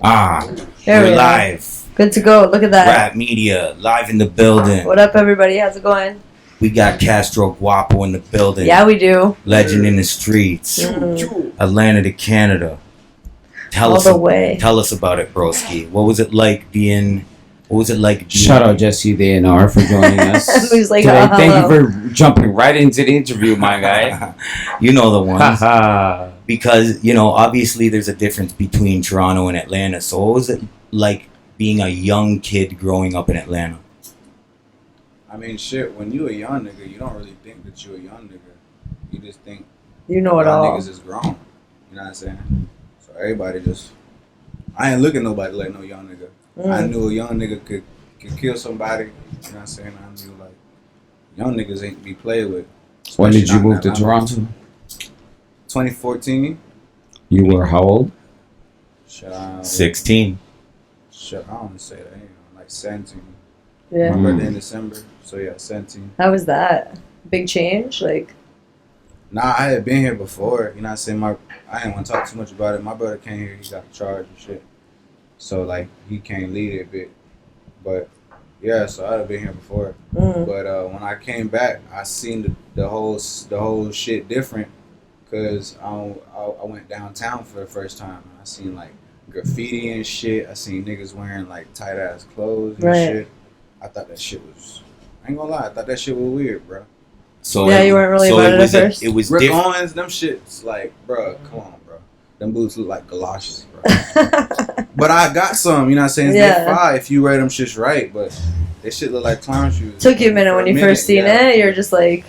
There We're we are. live. Good to go. Look at that. Rapt Media, live in the building. What up, everybody? How's it going? We got Castro Guapo in the building. Yeah, we do. Legend in the streets. Atlanta to Canada. Tell All us the way. Tell us about it, broski. What was it like being? Shout out Jesse the NR for joining us Who's like, today. hello. Thank you for jumping right into the interview, my guy. You know the ones. Because, obviously there's a difference between Toronto and Atlanta. So what was it like being a young kid growing up in Atlanta? I mean, shit, when you a young nigga, you don't really think that you a young nigga. You just think You know it young all. niggas is grown. You know what I'm saying? So everybody just... I ain't looking at nobody like no young nigga. I knew a young nigga could kill somebody. You know what I'm saying? I knew, like, young niggas ain't to be played with. When did you Especially move to not in Atlanta. Toronto? 2014. You were how old? Shit, I 16. Shit, I don't want to say that. Like 17. Yeah. My birthday in December. So yeah, 17. How was that? Big change? Like, Nah, I had been here before. You know what I'm saying? I didn't want to talk too much about it. My brother came here. He got a charge and shit. So, like, he can't lead it a bit. But, yeah, so I had been here before. But when I came back, I seen the whole shit different. Because I went downtown for the first time. I seen, like, graffiti and shit. I seen niggas wearing, like, tight-ass clothes and shit. I thought that shit was... I ain't gonna lie. I thought that shit was weird, bro. So yeah, you weren't really about it at first. It was Rick different. Owens, them shits, like, bro, come on, bro. Them boots look like galoshes, bro. But I got some, you know what I'm saying? Yeah. They're fine if you wear them shits right, but they shit look like clown shoes. Took you a minute when you first seen it. You're just like,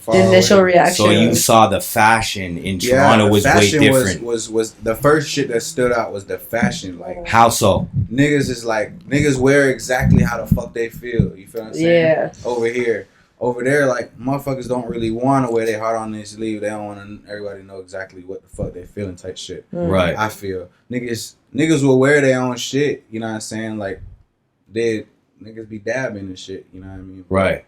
the initial reaction. So you saw the fashion in Toronto was way different. Was the first shit that stood out was the fashion. Like, How so? niggas wear exactly how the fuck they feel. You feel what I'm saying? Yeah. Over here. Over there, like, motherfuckers don't really want to wear their heart on their sleeve. They don't want everybody to know exactly what the fuck they feeling type shit. Right. I feel. Niggas will wear their own shit, you know what I'm saying? Like, niggas be dabbing and shit, you know what I mean? Right.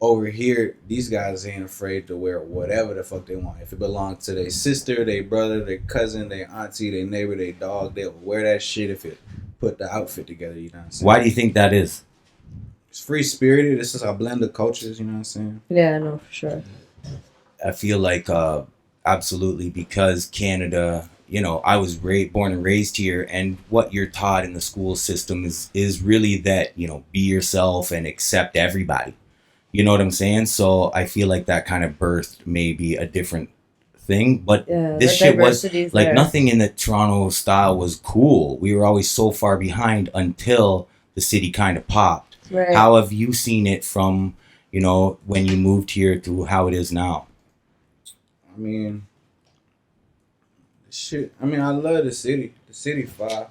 Over here, these guys ain't afraid to wear whatever the fuck they want. If it belongs to their sister, their brother, their cousin, their auntie, their neighbor, their dog, they'll wear that shit if it put the outfit together, you know what I'm saying? Why do you think that is? It's free-spirited. This is a blend of cultures, you know what I'm saying? Yeah, no, for sure. I feel like absolutely, because Canada, I was born and raised here, and what you're taught in the school system is really that, be yourself and accept everybody. You know what I'm saying? So I feel like that kind of birthed maybe a different thing, but this shit was like there. Nothing in the Toronto style was cool. We were always so far behind until the city kind of popped. Right. How have you seen it from, when you moved here to how it is now? I mean, shit. I mean, I love the city. The city fire.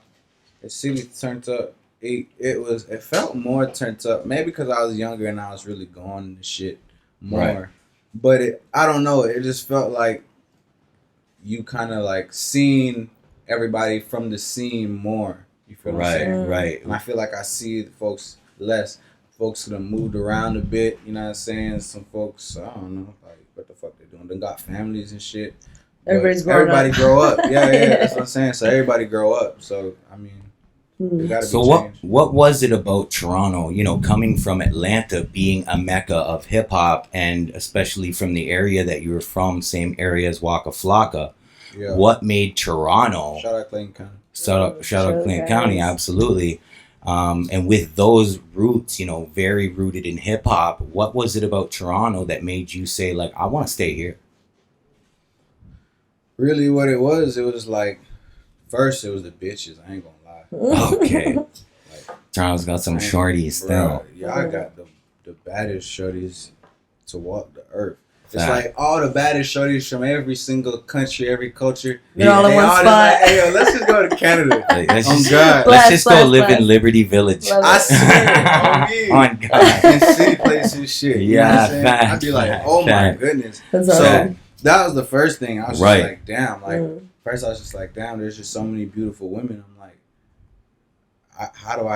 The city turned up. It felt more turned up. Maybe because I was younger and I was really going into shit more. Right. But I don't know. It just felt like you kind of like seeing everybody from the scene more. You feel what I'm saying? Right. And I feel like I see the folks less. Folks that have moved around a bit, you know what I'm saying? Some folks, I don't know, like, what the fuck they doing? They got families and shit. Everybody grow up. Yeah, that's what I'm saying. So everybody grow up. So, I mean, there gotta be change. What was it about Toronto, coming from Atlanta, being a mecca of hip-hop, and especially from the area that you were from, same area as Waka Flocka? Yeah. What made Toronto... Shout out Clayton County. Shout out Clinton County, absolutely. And with those roots, very rooted in hip hop, what was it about Toronto that made you say, like, I want to stay here? Really, what it was like, first it was the bitches. I ain't gonna lie. Okay. Like, Toronto's got some shorties still. Yeah, I got the baddest shorties to walk the earth. It's Fact. like all the baddest shorties from every single country, every culture. They're all in one just spot. like, hey, yo, let's just go to Canada. Like, let's On just, God. let's just go Blast, live blast. in Liberty Village. Love I swear, On God. in city places and shit. You know what I'm saying? fact, I'd be like, fact, oh my fact. goodness. That's So awesome. that was the first thing. I was Right. just like, damn. Like, first I was just like, damn, there's just so many beautiful women. I'm like, how do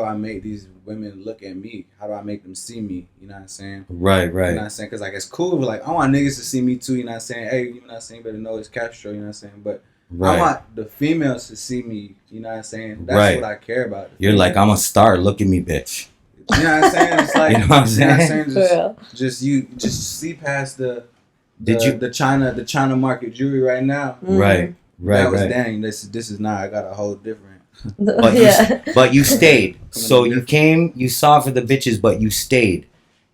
I make these women look at me? How do I make them see me? You know what I'm saying? Right. You know what I'm saying? Because, like, it's cool. Like, I want niggas to see me too. You know what I'm saying? Hey, you know what I'm saying? You better know it's Castro. You know what I'm saying? But Right. I want the females to see me. You know what I'm saying? That's Right. what I care about. You're like, I'm a star. Look at me, bitch. You know what I'm saying? It's like, You know what I'm saying? Just see past the Did you? the China market jewelry right now. Right. That was Right. dang. This is not. I got a whole different. But but you stayed. So you came. You saw for the bitches, but you stayed.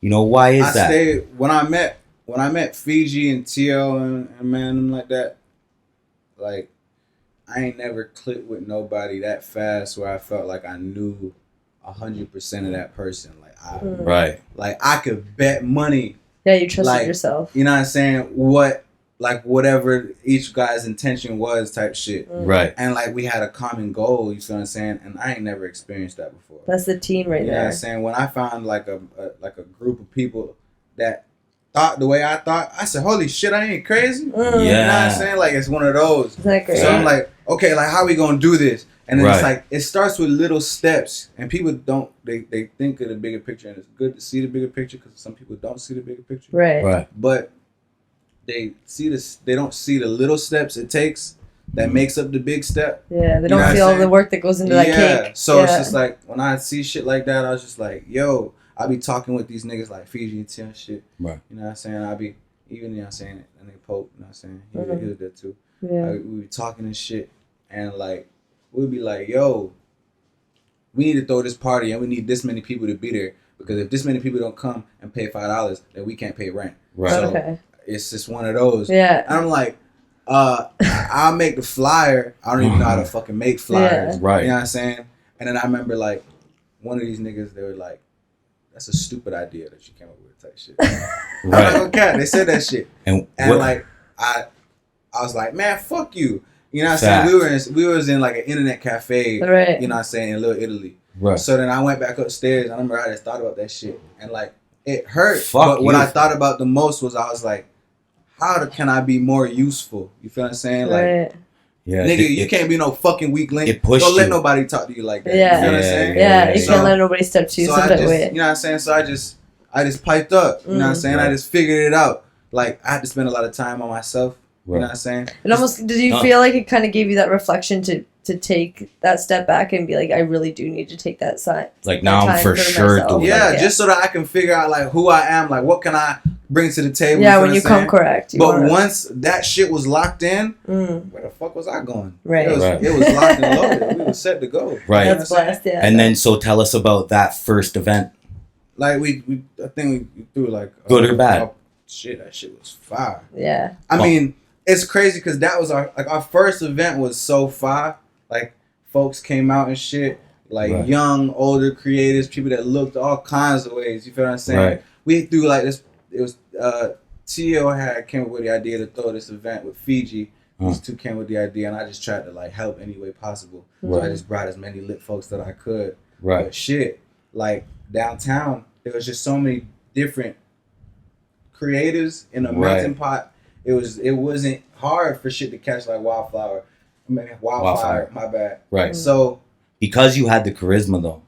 You know why is I that? stayed when I met Fiji and Tio and man them like that. Like I ain't never clicked with nobody that fast where I felt like I knew 100% of that person. Right. Like I could bet money. Yeah, you trusted like, yourself. You know what I'm saying? Whatever each guy's intention was type shit. Right. And like we had a common goal, you feel what I'm saying? And I ain't never experienced that before. That's the team right You know there. what I'm saying? When I found like a group of people that thought the way I thought, I said, holy shit, I ain't crazy. Mm. You know what I'm saying? Like it's one of those. Isn't that great? So I'm like, okay, like how we gonna do this? And then Right. it's like it starts with little steps, and people don't they think of the bigger picture, and it's good to see the bigger picture because some people don't see the bigger picture. Right. Right. But they see this, they don't see the little steps it takes that makes up the big step. Yeah, they You don't know what see I'm all saying? the work that goes into that cake. So yeah. it's just like when I see shit like that, I was just like, yo, I be talking with these niggas like Fiji and Tia and shit. Right. You know what I'm saying? I be even, you know what I'm saying, and they Pope, you know what I'm saying? He was there too. Yeah. We be talking and shit, and like we'd be like, yo, we need to throw this party and we need this many people to be there, because if this many people don't come and pay $5, then we can't pay rent. Right. So Okay. it's just one of those. Yeah. And I'm like, I'll make the flyer. I don't even know how to fucking make flyers. Yeah. Right. You know what I'm saying? And then I remember like one of these niggas, they were like, that's a stupid idea that you came up with type shit. I'm like, Right. okay, they said that shit. And Like I was like, man, fuck you. You know what I'm Fact. saying? We was in like an internet cafe, Right. you know what I'm saying, in Little Italy. Right. So then I went back upstairs and I remember I just thought about that shit. And like it hurt. Fuck but what you. I thought about the most was I was like, can I be more useful? You feel what I'm saying? Like Right. Yeah. nigga, you can't be no fucking weak link. it pushed Don't let you. nobody talk to you like that. Yeah. You feel what I'm saying? Yeah, you So- can't let nobody step to you So some I type just, of way. you know what I'm saying? So I just piped up. You know what I'm saying? I Right. just figured it out. Like I had to spend a lot of time on myself. You Right. know what I'm saying? It almost did you feel like it kind of gave you that reflection to take that step back and be like, I really do need to take that side. Like now I'm for sure myself. doing Yeah, Like, just so that I can figure out like who I am, like what can I bring to the table. yeah, feel when what you I'm come saying? correct. You But wanna- once that shit was locked in, Mm, where the fuck was I going? Right. It was, Right. it was locked and loaded. We were set to go. Right. that's blessed, yeah. And then so tell us about that first event. Like I think we threw like Good or bad? Shit, that shit was fire. Yeah. I mean, it's crazy because that was our first event was so fire. Like folks came out and shit, like Right. young, older creators, people that looked all kinds of ways. You feel what I'm saying? Right. We threw like this. It was Tio came up with the idea to throw this event with Fiji. These two came with the idea, and I just tried to like help any way possible. So I just brought as many lit folks that I could. Right. But shit, like downtown, there was just so many different creatives in a melting pot. It wasn't hard for shit to catch like wildfire. Wildfire. My bad. Right. So Because you had the charisma though.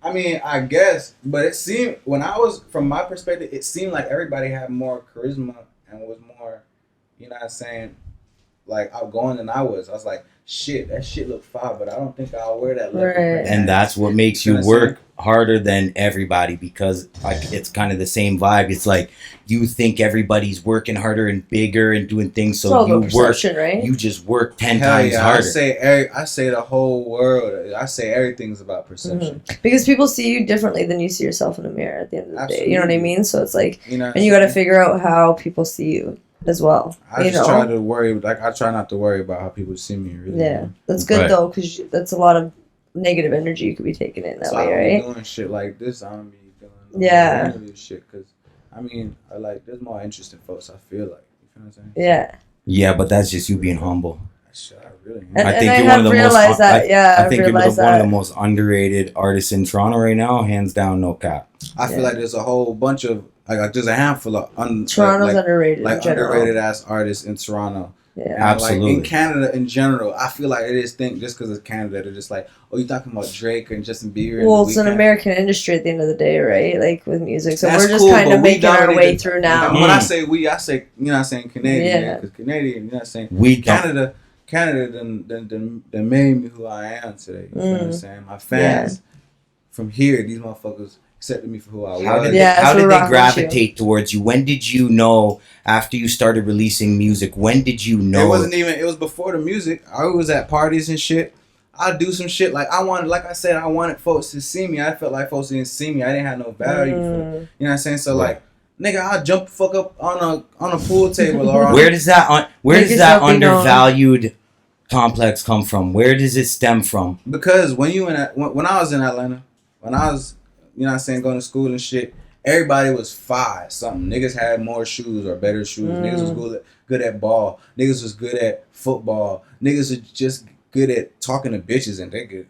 I mean, I guess, but it seemed when I was from my perspective, it seemed like everybody had more charisma and was more, you know what I'm saying, like outgoing than I was. I was like, shit, that shit looked fire, but I don't think I'll wear that. Right. And that's what makes you You know what I'm work harder than everybody, because like it's kind of the same vibe. It's like you think everybody's working harder and bigger and doing things, It's so all you about work. perception, right? You just work 10 Hell times yeah, harder. I say the whole world. I say everything's about perception. Because people see you differently than you see yourself in the mirror at the end of the day. You know what I Absolutely. mean? So it's like, You know, and you got to figure out how people see you as well. I you just know? try to worry. Like I try not to worry about how people see me. Really. Yeah, that's good Right. though, because that's a lot of negative energy you could be taking in that So way, I don't right? be doing shit like this. I don't be doing Yeah. interview shit because I mean, I like there's more interesting folks. I feel like you feel what I'm saying. Yeah. Yeah, but that's just you being humble. Shit, I really am. And, I think and you're I one of have the most. realized that. Yeah, I think you're realized one of that. the most underrated artists in Toronto right now, hands down, no cap. I feel Yeah. like there's a whole bunch of like there's a handful of Toronto's underrated like in general. underrated ass artists in Toronto. Yeah. And, Absolutely. Like in Canada in general, I feel like it is think just because it's Canada, they're just like, oh, you talking about Drake and Justin Bieber? and Well, The it's an Weeknd? American industry at the end of the day, right? Like with music. So That's we're just cool, kind but of we making our way dominated- through now. When I say we, I say, you know what I'm saying, Canadian. Yeah. Because Canadian, you know what I'm saying? We don't. Canada, Canada done made me who I am today. You feel what I'm saying? My fans from here, these motherfuckers accepted me for who I was. How did so they we're rocking with gravitate towards you? When did you know, after you started releasing music, when did you know? It was before the music. I was at parties and shit. I'd do some shit like I wanted folks to see me. I felt like folks didn't see me. I didn't have no value for it. You know what I'm saying? So like, nigga, I'll jump the fuck up on a pool table or on where does that undervalued complex come from? Where does it stem from? Because when I was in Atlanta, when I was, you know what I'm saying, going to school and shit, everybody was 5 something. Niggas had more shoes or better shoes. Niggas was good at ball. Niggas was good at football. Niggas was just good at talking to bitches and they could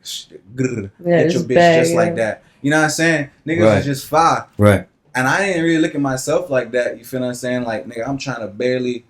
get your bitch just like that. You know what I'm saying? Niggas was just 5. Right. And I didn't really look at myself like that. You feel what I'm saying? Like, nigga, I'm trying to barely,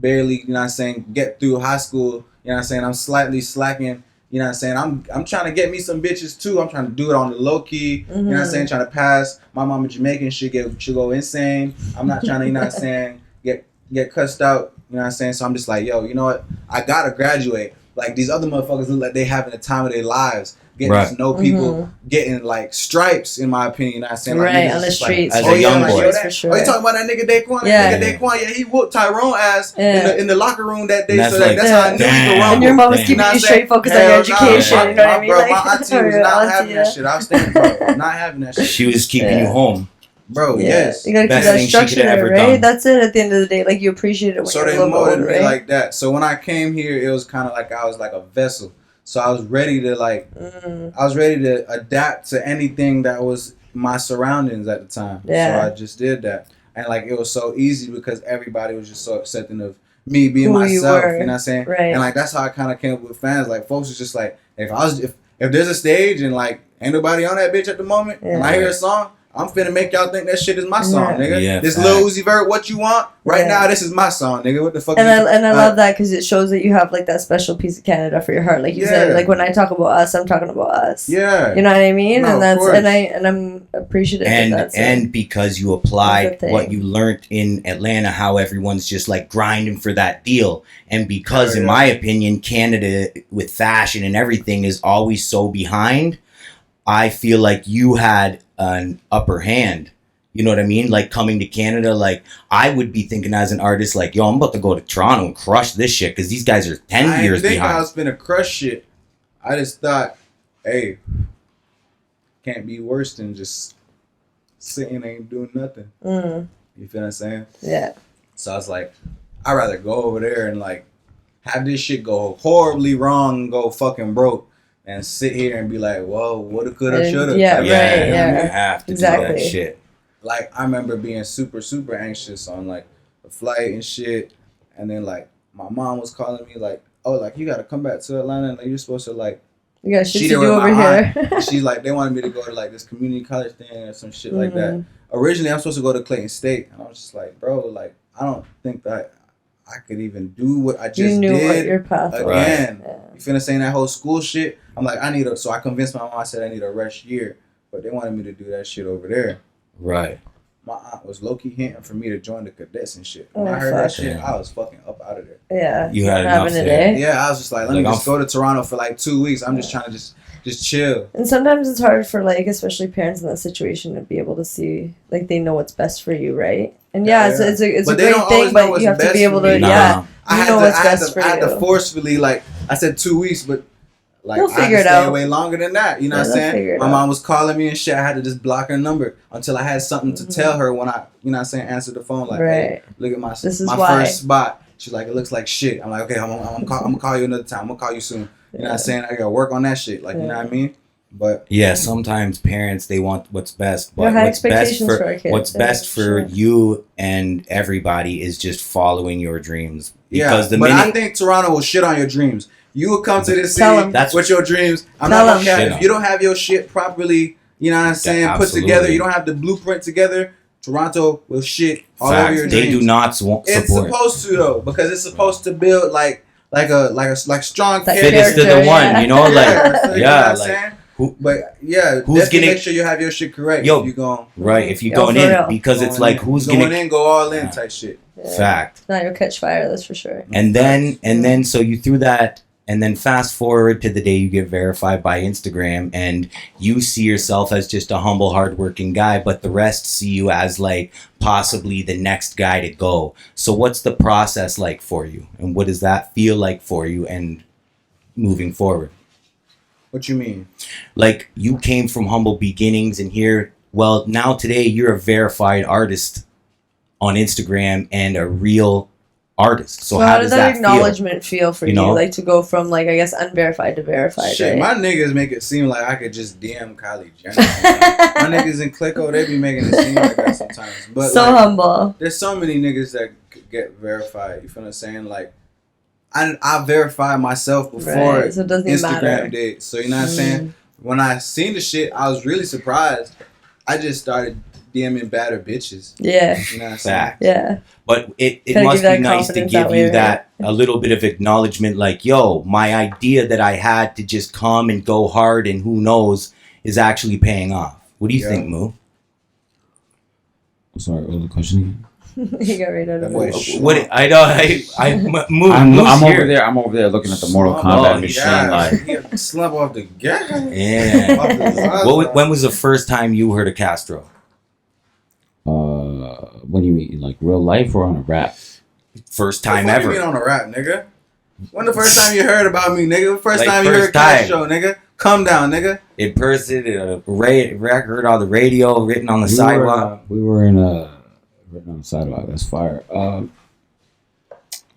you know what I'm saying, get through high school. You know what I'm saying? I'm slightly slacking. You know what I'm saying? I'm trying to get me some bitches too. I'm trying to do it on the low key. You know what I'm saying? Trying to pass. My mama Jamaican should go insane. I'm not trying to, you know what I'm saying, get cussed out. You know what I'm saying? So I'm just like, yo, you know what? I gotta graduate. Like, these other motherfuckers look like they having the time of their lives. Getting to know people, getting like stripes, in my opinion. You know what I'm saying? Like, right, on the streets. Like, as a young boy. For sure. Oh, you talking about that nigga Daquan? Yeah. Nigga Daquan, he whooped Tyrone ass in the locker room that day. That's so like, that's how I knew he could rumble. And your mom was keeping you straight focused on your education. You know what I mean? Bro, my auntie was not having that shit. I was standing, bro, not having that shit. She was keeping you home. Bro, yes. You gotta keep that structure there, right? That's it at the end of the day. Like, you appreciate it when so you're a they little molded older, me right? like that. So when I came here, it was kind of like I was like a vessel. So I was ready to I was ready to adapt to anything that was my surroundings at the time. Yeah. So I just did that. And like, it was so easy because everybody was just so accepting of me being Who myself. you You were. know what I'm saying? Right. And like, that's how I kind of came up with fans. Like, folks was just like, if there's a stage and like ain't nobody on that bitch at the moment, and I hear a song, I'm finna make y'all think that shit is my song, nigga. Yeah, this Lil Uzi Vert, what you want? Right now, this is my song, nigga. What the fuck? And I love that because it shows that you have like that special piece of Canada for your heart, like you said. Like, when I talk about us, I'm talking about us. Yeah, you know what I mean. No, and that's of course. and I'm appreciative. And because you applied what you learned in Atlanta, how everyone's just like grinding for that deal, and because in my opinion, Canada with fashion and everything is always so behind. I feel like you had an upper hand. You know what I mean? Like, coming to Canada, like, I would be thinking as an artist, like, yo, I'm about to go to Toronto and crush this shit because these guys are 10 years behind. I didn't think I was finna crush shit. I just thought, hey, can't be worse than just sitting ain't doing nothing. You feel what I'm saying? Yeah. So I was like, I'd rather go over there and, like, have this shit go horribly wrong and go fucking broke. And sit here and be like, whoa, woulda, coulda, shoulda. Yeah, right. You have to do that shit. Like, I remember being super, super anxious on, like, the flight and shit. And then, like, my mom was calling me, like, oh, like, you got to come back to Atlanta. Like, you're supposed to, like, you got shit to do over here. She's like, they wanted me to go to, like, this community college thing or some shit like that. Originally, I'm supposed to go to Clayton State. And I was just like, bro, like, I don't think that I could even do what I just did. You knew what your path was. Again. Yeah. You finna saying that whole school shit? I'm like, so I convinced my mom, I said I need a rush year. But they wanted me to do that shit over there. Right. My aunt was low-key hinting for me to join the cadets and shit. When I heard that shit, I was fucking up out of there. Yeah. You had enough there. Yeah, I was just like, let me just go to Toronto for like 2 weeks. I'm just trying to just chill. And sometimes it's hard for, like, especially parents in that situation to be able to see, like, they know what's best for you, right? And it's a great thing, but you have to be able to, I had to forcefully, like, I said 2 weeks, but like, I had to stay away longer than that. You know what I'm saying? My mom was calling me and shit. I had to just block her number until I had something to tell her when I, you know what I'm saying, answered the phone. Like, hey, look at my first spot. She's like, it looks like shit. I'm like, okay, I'm gonna call you another time. I'm gonna call you soon. You know what I'm saying? I gotta work on that shit. Like, you know what I mean? But yeah, sometimes parents, they want what's best, but what's best for you and everybody is just following your dreams. Because I think Toronto will shit on your dreams. You will come to this city with your dreams. I'm not gonna care if you don't have your shit properly. You know what I'm saying? Put together. You don't have the blueprint together. Toronto will shit all over your dreams. They do not support. It's supposed to though, because it's supposed to build like strong fittest to the one. You know, like you know what I'm saying? But yeah, who's gonna make sure you have your shit correct? Yo, if you going right? If you going in, because it's like who's going in, go all in type shit. Yeah. Fact. Not your catch fire, that's for sure. And then so you threw that, and then fast forward to the day you get verified by Instagram, and you see yourself as just a humble, hardworking guy, but the rest see you as like possibly the next guy to go. So what's the process like for you, and what does that feel like for you, and moving forward? What you mean? Like, you came from humble beginnings, and here, well, now today you're a verified artist on Instagram and a real artist. So how does that acknowledgement feel for you? Like, to go from, like, I guess, unverified to verified, shit, right? My niggas make it seem like I could just DM Kylie Jenner. My niggas in Clicko, they be making it seem like that sometimes. But so like, humble. There's so many niggas that get verified. You feel what I'm saying? Like, I verified myself before right, so it doesn't Instagram matter. did. So, you know what I'm saying? When I seen the shit, I was really surprised. I just started DMing badder bitches. Yeah. You know what I'm saying? Yeah. But it must be nice to give you that a little bit of acknowledgement, like, yo, my idea that I had to just come and go hard and who knows is actually paying off. What do you think, Moo? I'm sorry, what was the question again? He got right out of it. What I know, Moo. I'm over there. I'm over there looking at the Mortal Kombat machine. Like, slap off the gas. Yeah. When was the first time you heard of Castro? What do you mean, like real life or on a rap? First time ever. What do you mean on a rap, nigga? When the first time you heard about me, nigga? First time you heard Castro, nigga? Come down, nigga. In person, a record on the radio, written on the sidewalk. We were in written on the sidewalk. That's fire. I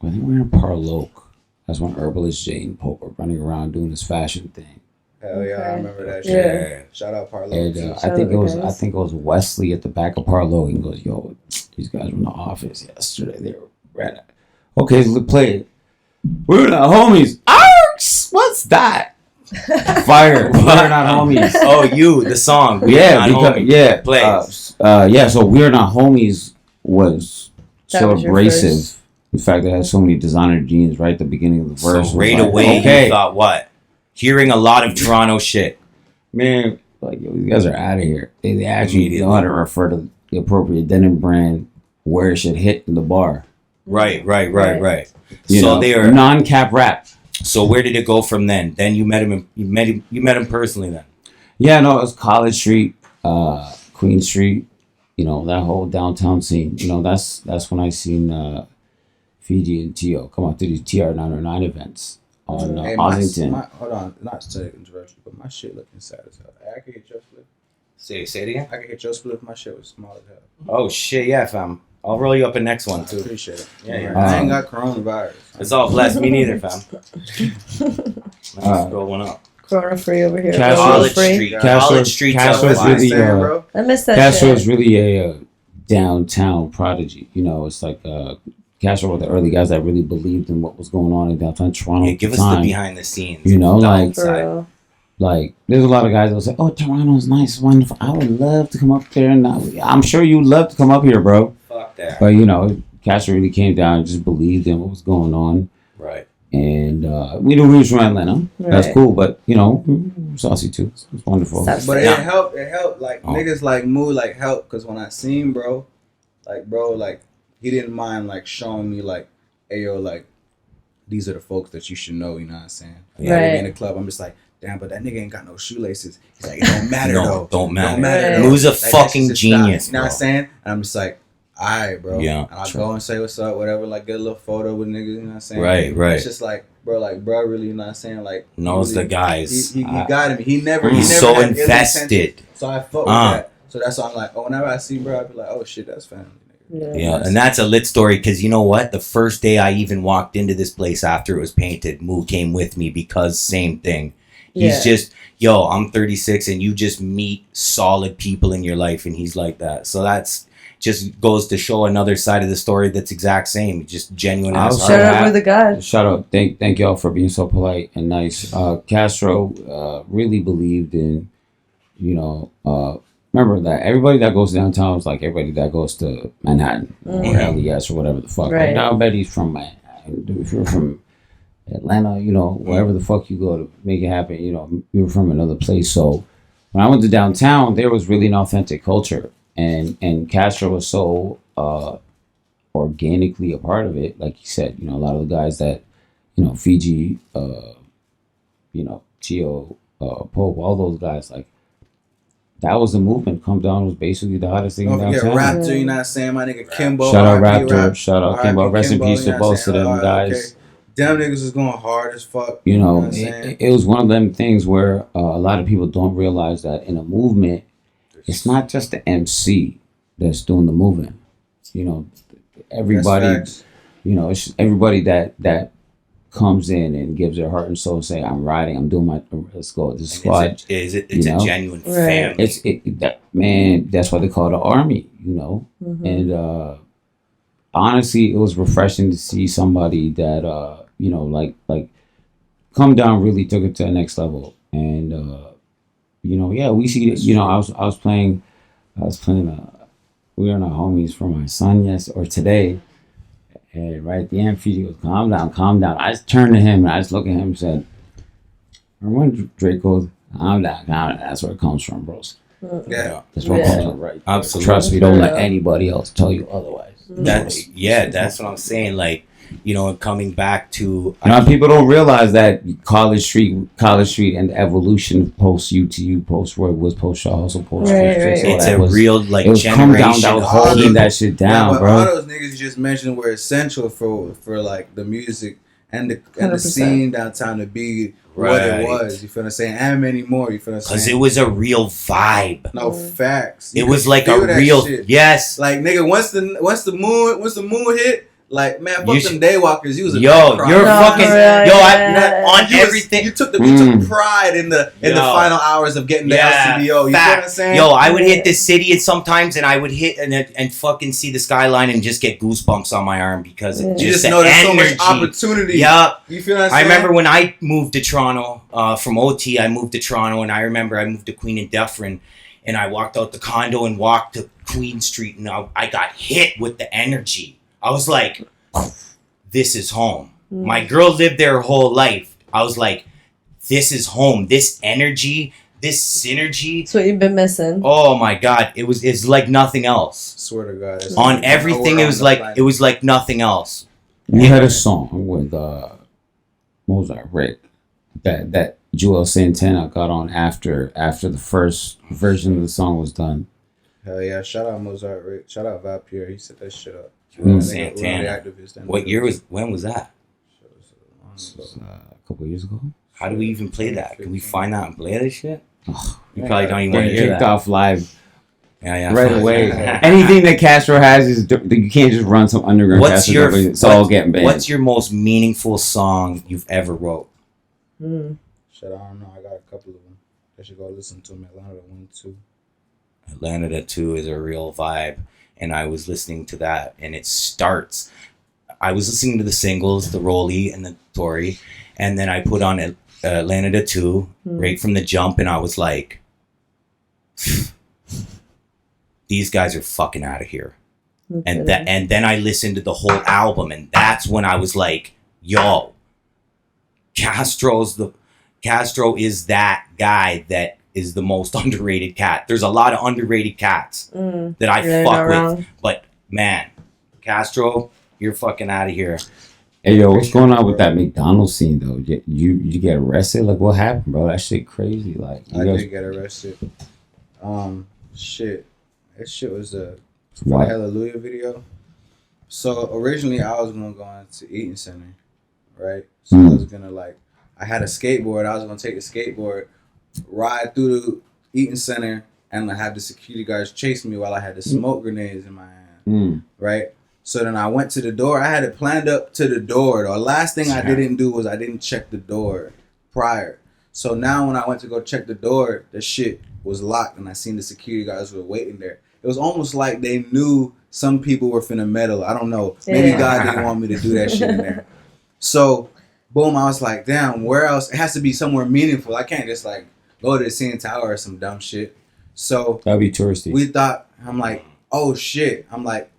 think we were in Parloak. That's when Herbalist Jay and Pope were running around doing this fashion thing. Hell yeah, I remember that shit. Yeah. Shout out Parloak. And I think it was Wesley at the back of Parloak. He goes, "Yo, these guys were in the office yesterday. They were ran. Okay, so play it. We're not homies. Arks. What's that? Fire. We're not homies. Oh, the song. Play. So We're Not Homies was so abrasive. In fact, it had so many designer jeans right at the beginning of the verse. So right away, you thought what? Hearing a lot of Toronto shit. Man, like, yo, these guys are out of here. They actually know how to refer to the appropriate denim brand where it should hit in the bar. Right. You know, they are non-cap rap. So where did it go from then? Then you met him. You met him personally then. Yeah, no, it was College Street, Queen Street. You know, that whole downtown scene. You know, that's when I seen Fiji and Tio come out to these TR909 events on Ossington. Hold on, not to interrupt you, but my shit looking sad as hell. I can hit your split. Say it again. I can hit your split if my shit was small as hell. Oh shit, yeah, fam. I'll roll you up a next one too. I appreciate it. Yeah. I ain't got coronavirus. It's all blessed. Me neither, fam. Let's roll one up. Corona free over here. College Street. Castro's really. I miss that. Castro is really a downtown prodigy. You know, it's like Castro were the early guys that really believed in what was going on in downtown Toronto. Yeah, give us the behind the scenes. You know, like there's a lot of guys that will say, "Oh, Toronto's nice, wonderful. I would love to come up there." And I'm sure you'd love to come up here, bro. Fuck that. But you know, Castro really came down and just believed in what was going on. Right. And we knew we was from Atlanta. Right. That's cool, but you know, saucy too. It's wonderful. But it helped. It helped. Like niggas like Moo like helped because when I seen bro, he didn't mind like showing me like, hey yo, like these are the folks that you should know. You know what I'm saying? Yeah. Right. In the club, I'm just like, damn, but that nigga ain't got no shoelaces. He's like, it don't matter though. Don't matter. Moo's a fucking genius. You know what I'm saying? And I'm just like, alright, bro. Yeah. And I'll go and say what's up, whatever, like get a little photo with niggas, you know what I'm saying? Right. It's just like, bro really, you know what I'm saying? Like knows really, the guys. He got him. He never so invested. So I fuck with that. So that's why I'm like, whenever I see bro, I be like, oh shit, that's family. Yeah, and that's a lit story because you know what? The first day I even walked into this place after it was painted, Moo came with me because same thing. He's just, yo, I'm 36 and you just meet solid people in your life and he's like that. So that's just goes to show another side of the story that's exact same. Just genuine. Shout out with the guys. Shout out. Thank y'all for being so polite and nice. Castro really believed in, you know, remember that everybody that goes downtown is like everybody that goes to Manhattan or LES or whatever the fuck. Right. Now I bet he's from Manhattan. If you're from Atlanta, wherever the fuck you go to make it happen, you were from another place. So when I went to downtown, there was really an authentic culture, and Castro was so organically a part of it. Like you said, a lot of the guys that, Fiji, Tio, Pope, all those guys, like, that was the movement. Come Down was basically the hottest thing downtown. Yeah, Raptor, you know what I'm saying? My nigga Kimbo. Shout out Raptor. Shout out Kimbo. Rest in peace to both of them guys. Okay. Them niggas was going hard as fuck. It was one of them things where a lot of people don't realize that in a movement, it's not just the MC that's doing the movement. Everybody, it's just everybody that comes in and gives their heart and soul, say, I'm riding, I'm doing my, let's go, this squad. It's a genuine family. That's why they call it an army, Mm-hmm. And honestly, it was refreshing to see somebody that, like Come Down really took it to the next level. And, we see, I was playing, we were not homies for my son today. And right at the end, Fiji goes, calm down. I just turned to him and I just looked at him and said, remember when Drake goes, calm down. That's where it comes from, bros. Yeah. That's where it comes from, right? Absolutely. Trust me, don't let anybody else tell you otherwise. That's what I'm saying. Like, coming back to people don't realize that College Street, and the evolution post UTU, post Roy Woods, post Shaw Hustle, post right. It's a real like it was generation. Come Down that was holding that shit down, bro. All those niggas you just mentioned were essential for like the music and the scene downtown to be what it was. You feel what I'm saying? And many more. You feel what I'm saying? Because it was a real vibe. No facts. It was like a real yes. Like nigga, once the moon hit. Like, man, fuck them daywalkers. You was you're fucking on everything. You took pride in the final hours of getting the LCBO. You know what I'm saying? I would hit the city and sometimes, and I would hit and fucking see the skyline and just get goosebumps on my arm because you just know there's so much opportunity. Yeah, you feel what I'm saying? I remember when I moved to Toronto from OT. I moved to Toronto, and I remember I moved to Queen and Dufferin, and I walked out the condo and walked to Queen Street, and I got hit with the energy. I was like, this is home. My girl lived there her whole life. I was like, this is home. This energy, this synergy. That's what you've been missing. Oh my God. It's like nothing else. Swear to God. On everything, it was like nothing else. You had a song with Mozart Rick that Joel Santana got on after the first version of the song was done. Hell yeah. Shout out Mozart Rick. Shout out Vapier. He set that shit up. Santana. When was that? A couple of years ago. How do we even play that? Can we find out and play this shit? You probably don't even want to hear kicked that. Off live. Yeah. Right away. Anything that Castro has is you can't just run some underground. It's all getting banned. What's your most meaningful song you've ever wrote? Shit, I don't know. I got a couple of them. I should go listen to them. Atlanta 1, 2. Atlanta 2 is a real vibe. And I was listening to that, and it starts. I was listening to the singles, the Rolly and the Tory, and then I put on Atlanta 2 right from the jump, and I was like, these guys are fucking out of here. And then I listened to the whole album, and that's when I was like, yo, Castro is that guy that is the most underrated cat. There's a lot of underrated cats that I fuck with. But man, Castro, you're fucking out of here. Hey yo, what's going on with that McDonald's scene though? You get arrested? Like what happened, bro? That shit crazy. Like I did get arrested. Shit. That shit was a Hallelujah video. So originally I was gonna go into Eaton Center, right? So I was gonna I had a skateboard. I was gonna take a skateboard, ride through the Eaton Center, and have the security guards chase me while I had the smoke grenades in my hand, right? So then I went to the door. I had it planned up to the door. The last thing I didn't do was I didn't check the door prior. So now when I went to go check the door, the shit was locked, and I seen the security guys were waiting there. It was almost like they knew some people were finna meddle. I don't know. Maybe God didn't want me to do that shit in there. So, boom, I was like, damn, where else? It has to be somewhere meaningful. I can't just go to the CN Tower or some dumb shit. So that'd be touristy. I'm like, oh shit. I'm like,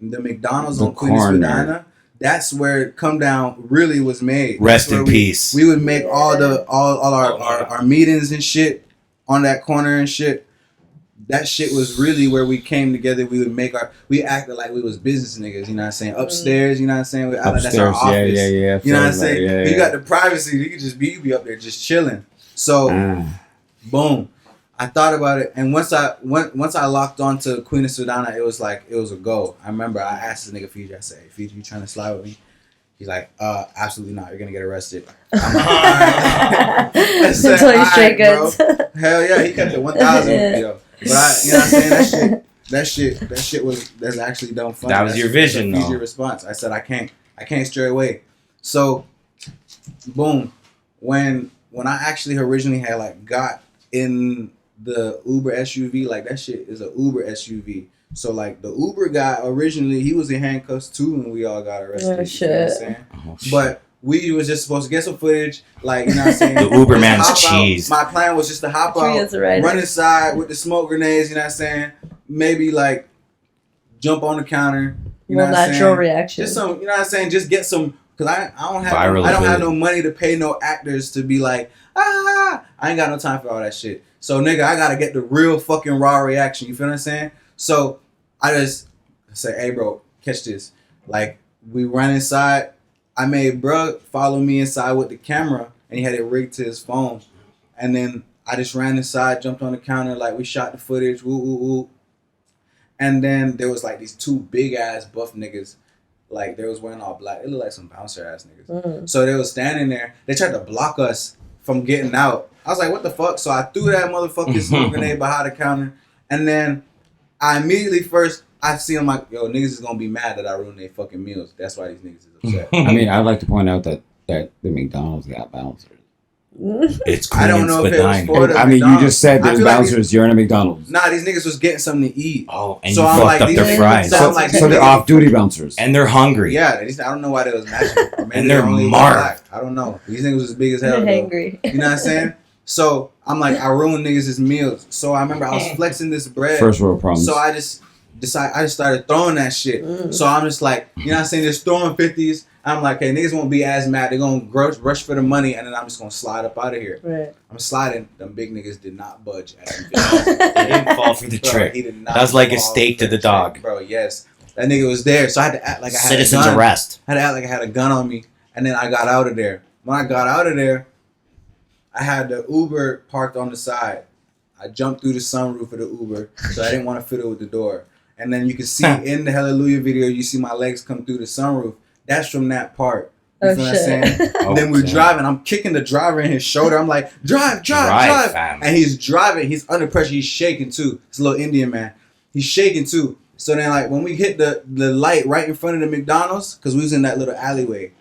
the McDonald's on Queen Spadina, that's where Come Down really was made. Rest in peace. We would make all our meetings and shit on that corner and shit. That shit was really where we came together. We acted like we was business niggas, you know what I'm saying? Upstairs, you know what I'm saying? That's our office. Yeah. You know what I'm saying? Yeah. You got the privacy. You could you be up there just chilling. So, boom. I thought about it, and once I locked on to Queen of Sudana, it was a go. I remember I asked this nigga Fiji, I said, "Hey, Fiji, you trying to slide with me?" He's like, absolutely not. You're gonna get arrested. I'm like, I said, all right, bro. Hell yeah, he kept it 1,000, yo. But you know what I'm saying? That shit that's actually done fun. That was your vision, though. Fiji response. I said, I can't stray away. So, boom. When I actually originally had got in the Uber SUV, that shit is a Uber SUV. So the Uber guy originally, he was in handcuffs too when we all got arrested. Oh, shit. You know what I'm saying? Oh, shit. But we was just supposed to get some footage, you know what I'm saying? The Uber man's cheese. My plan was just to hop out, run inside with the smoke grenades, you know what I'm saying? Maybe jump on the counter. You know what I'm natural saying? reaction. Just some, you know what I'm saying? Just get some, because I don't have no money to pay no actors to be I ain't got no time for all that shit. So nigga, I gotta get the real fucking raw reaction. You feel what I'm saying? So I just say, hey bro, catch this. We ran inside. I made bruh follow me inside with the camera, and he had it rigged to his phone. And then I just ran inside, jumped on the counter, we shot the footage, woo woo woo. And then there was these two big ass buff niggas. They was wearing all black. It looked like some bouncer ass niggas. So they was standing there. They tried to block us from getting out. I was like, what the fuck? So I threw that motherfucking smoke grenade behind the counter. And then I immediately I see them yo, niggas is going to be mad that I ruined their fucking meals. That's why these niggas is upset. I mean, I'd like to point out that the McDonald's got bouncers. It's I don't know if it was for the I mean, you just said there's bouncers. You're in a McDonald's. Nah, these niggas was getting something to eat. Oh, and so you fucked up their fries. So they're off-duty bouncers. And they're hungry. Yeah, I don't know why they was matching. And they're marked. I don't know. These niggas was as big as hell. They're hangry. You know what I'm saying? So I'm I ruined niggas' meals. So I remember I was flexing this bread. First world problems. So I just started throwing that shit. So I'm just you know what I'm saying? Just throwing 50s. I'm hey, niggas won't be as mad. They're going to rush for the money, and then I'm just going to slide up out of here. Right. I'm sliding. Them big niggas did not budge. He didn't fall for the trick. He did not. That was like a steak to the dog. Bro, yes. That nigga was there. So I had to act like I had citizen's a gun. arrest. I had to act like I had a gun on me. And then I got out of there. When I got out of there, I had the Uber parked on the side. I jumped through the sunroof of the Uber, so I didn't want to fiddle with the door. And then you can see in the Hallelujah video, you see my legs come through the sunroof. That's from that part. You feel what I'm saying? Then we're driving. I'm kicking the driver in his shoulder. I'm like, drive. Fam. And he's driving. He's under pressure. He's shaking too. It's a little Indian man. He's shaking too. So then when we hit the light right in front of the McDonald's, because we was in that little alleyway,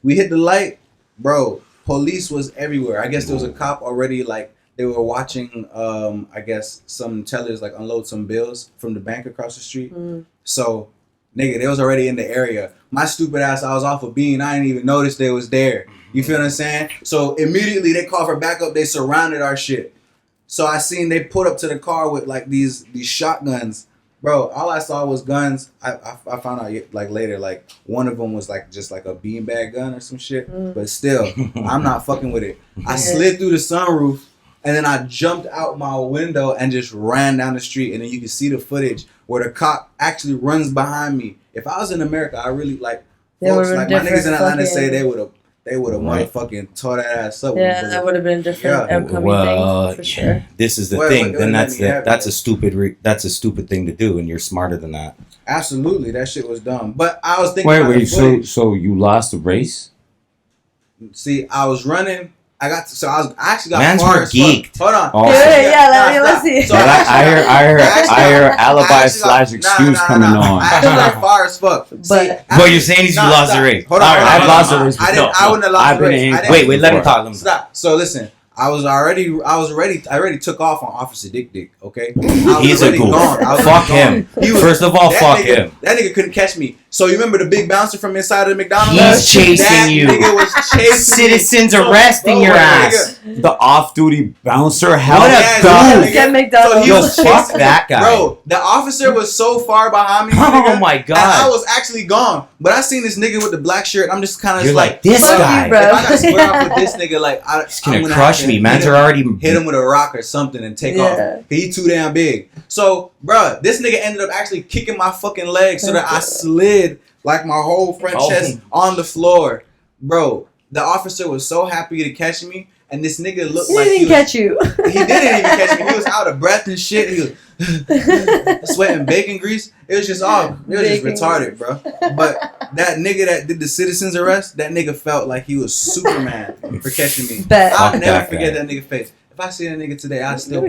we hit the light, bro. Police was everywhere. I guess there was a cop already. They were watching. I guess some tellers unload some bills from the bank across the street. So, nigga, they was already in the area. My stupid ass, I was off a bean. I didn't even notice they was there. You feel what I'm saying? So immediately they called for backup. They surrounded our shit. So I seen they put up to the car with these shotguns. Bro, all I saw was guns. I found out later, one of them was just a beanbag gun or some shit. But still, I'm not fucking with it. I slid through the sunroof, and then I jumped out my window and just ran down the street. And then you can see the footage where the cop actually runs behind me. If I was in America, I really folks, my niggas in Atlanta say they would have motherfucking tore that ass up. Yeah, that would have been a different outcoming thing for sure. This is the thing. Then that's a stupid thing to do, and you're smarter than that. Absolutely, that shit was dumb. But I was thinking. So you lost the race? See, I was running. I actually got Man's far as geeked. fuck. Hold on. Oh, let's see. So I hear alibi / excuse coming on. I actually got far as fuck. But you're saying you lost the race. Hold on. I've lost the race. I wouldn't have lost the race. Wait, let him talk. Stop. So listen. I already took off on Officer Dick, okay? He's a goof. Fuck him. First of all, fuck him. That nigga couldn't catch me. So you remember the big bouncer from inside of the McDonald's? He's chasing you. Nigga was chasing Citizens arresting your ass. The off-duty bouncer held McDonald's. So fuck that guy. Bro, the officer was so far behind me. Oh my god. And I was actually gone. But I seen this nigga with the black shirt. I'm just kind of You're like this guy. You, bro. If I got square off with this nigga, like he's gonna crush me. Man's are already hit him with a rock or something and take off. He too damn big. So, bro, this nigga ended up actually kicking my fucking leg so that I slid like my whole front chest on the floor. Bro, the officer was so happy to catch me. And this nigga looked like he didn't catch you. He didn't even catch me. He was out of breath and shit. He was sweating bacon grease. It was just retarded, bro. But that nigga that did the citizens arrest, that nigga felt like he was Superman for catching me. I'll never forget that nigga face. If I see that nigga today,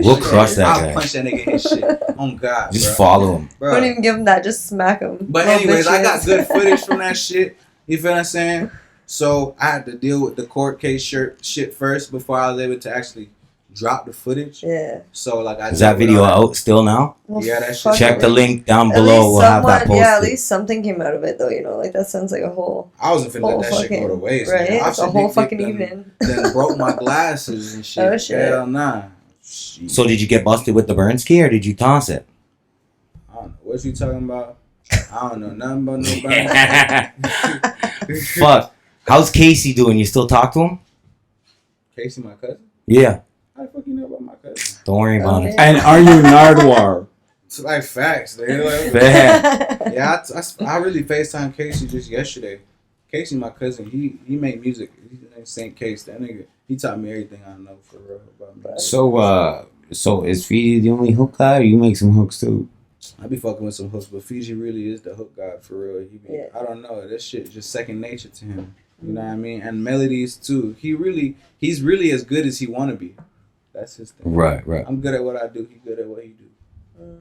we'll crush that guy. I'll punch that nigga in his shit. Oh God, just follow him. Bro. Don't even give him that. Just smack him. But anyways, I got good footage from that shit. You feel what I'm saying? So I had to deal with the court case shit first before I was able to actually drop the footage. Yeah. So like, is that video out still now? Well, yeah, that shit. Check the link down below. We'll have that posted. Yeah, at least something came out of it though. You know, like that sounds like a whole. I wasn't finna let that shit go to waste. Right. It's a whole fucking evening. Then broke my glasses and shit. Oh shit. Hell nah. So did you get busted with the burn ski or did you toss it? I don't know what you talking about. I don't know nothing about nobody. Fuck. How's Casey doing? You still talk to him? Casey, my cousin? Yeah. How the fuck you know about my cousin? Don't worry about it. And are you Nardwar? It's like facts. Like, yeah, I really FaceTime Casey just yesterday. Casey, my cousin, he make music. He's named St. Case. That nigga, he taught me everything I know for real about music. So is Fiji the only hook guy, or you make some hooks too? I be fucking with some hooks, but Fiji really is the hook god for real. I don't know, this shit just second nature to him. You know what I mean? And melodies too. He's really as good as he wanna be. That's his thing. Right. I'm good at what I do. He's good at what he do.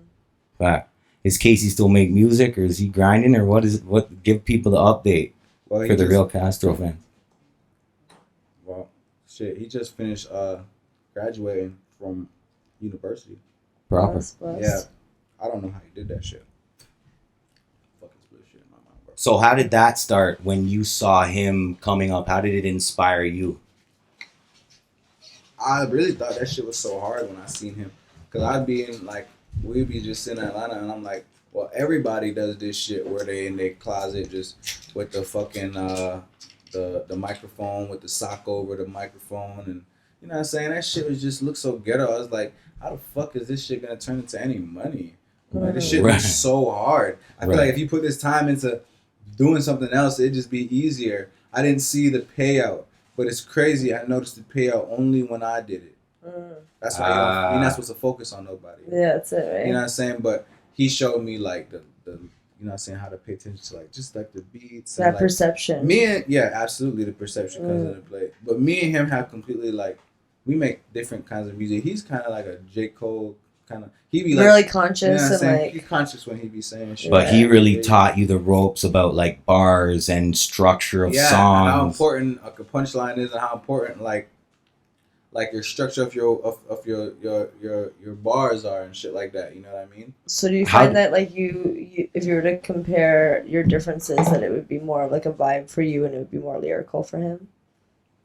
Fact. Is Casey still make music, or is he grinding, or what is it? What give people the update for the real Castro fans? Well, shit, he just finished graduating from university. Proper. Yeah. I don't know how he did that shit. Fucking split shit in my mind, bro. So how did that start when you saw him coming up? How did it inspire you? I really thought that shit was so hard when I seen him. Because I'd be in, like, we'd be just in Atlanta and I'm like, well, everybody does this shit where they in their closet just with the fucking, the microphone, with the sock over the microphone. And, you know what I'm saying? That shit was just look so ghetto. I was like, how the fuck is this shit going to turn into any money? Like, this shit was so hard. I feel like if you put this time into doing something else, it'd just be easier. I didn't see the payout, but it's crazy. I noticed the payout only when I did it. That's why you're not supposed to focus on nobody. Yeah, that's it, right? You know what I'm saying? But he showed me like the you know what I'm saying, how to pay attention to like just like the beats. That and, like, perception. Absolutely the perception comes into play. But me and him have completely like we make different kinds of music. He's kind of like a J. Cole kind of. He be like really conscious, you know and like he's conscious when he be saying shit. But he really taught you the ropes about like bars and structure of songs. How important like a punchline is, and how important like your structure of your bars are and shit like that. You know what I mean? So do you find that like you if you were to compare your differences, that it would be more of like a vibe for you and it would be more lyrical for him?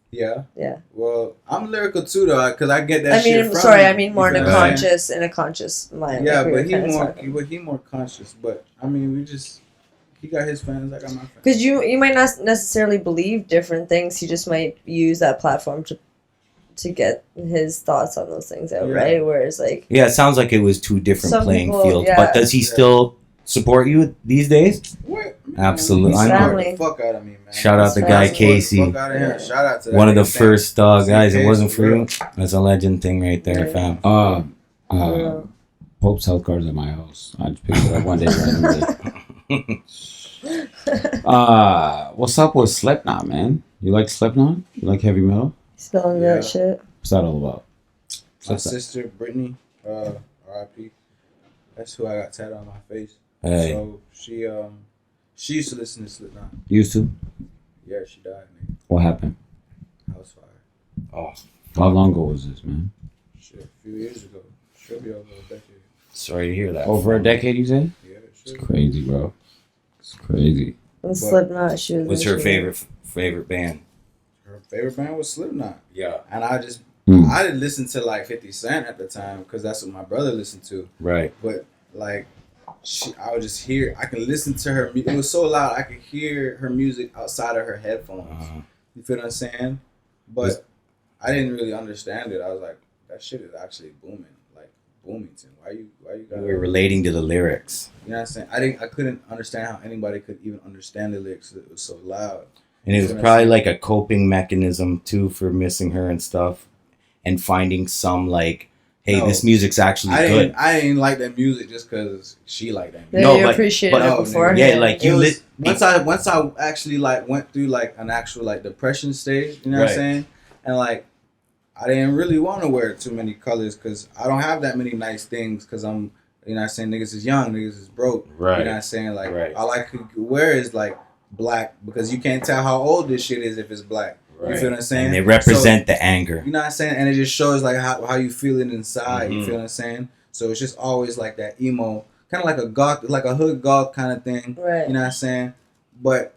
Yeah. Yeah. Well, I'm lyrical too though, because I get that shit from I him. mean more in a conscious mind. Yeah, like but he more conscious. But I mean, he got his fans, I got my fans. Because you might not necessarily believe different things. He just might use that platform to get his thoughts on those things out, right? Whereas like it sounds like it was two different playing fields. Yeah. But does he still support you these days? What? Absolutely. He's the fuck out of me, man. Shout out the guy Casey. Fuck out of him. Shout out to that one of the first guys. It wasn't for you. you. That's a legend thing right there, fam. Pope's health card's at my house. I just picked it up one day randomly. What's up with Slipknot, man? You like Slipknot? You like heavy metal? Still into that shit. What's that all about? My sister Brittany, R.I.P. That's who I got tattooed on my face. Hey. So she used to listen to Slipknot. Used to? Yeah, she died, nigga. What happened? House fire. Oh. How long ago was this, man? Shit, a few years ago. Should be over a decade. Sorry to hear that. Over a decade, you say? Yeah, it's crazy, bro. It's crazy. And Slipknot, she was. What's her favorite band? Her favorite band was Slipknot. Yeah. And I didn't listen to like 50 Cent at the time because that's what my brother listened to. Right. But like, I would just hear. I could listen to her. It was so loud. I could hear her music outside of her headphones. You feel what I'm saying? But I didn't really understand it. I was like, that shit is actually booming. Like Boomington. Why you got? We're relating to the lyrics. You know what I'm saying? I couldn't understand how anybody could even understand the lyrics. It was so loud. And it was probably like a coping mechanism too for missing her and stuff, and finding some like, hey, this music's actually good. I didn't like that music just because she liked that music. Yeah, you appreciated it before. Yeah, like once I actually like went through like an actual like depression stage. You know what I'm saying? And like, I didn't really want to wear too many colors because I don't have that many nice things because I'm, you know what I'm saying, niggas is young, niggas is broke. Right. You know what I'm saying? Like, all I could wear is like black because you can't tell how old this shit is if it's black. Right. You feel what I'm saying? And they represent the anger. You know what I'm saying? And it just shows like how you feel it inside. You feel what I'm saying? So it's just always like that emo, kind of like a goth, like a hood goth kind of thing. Right. You know what I'm saying? But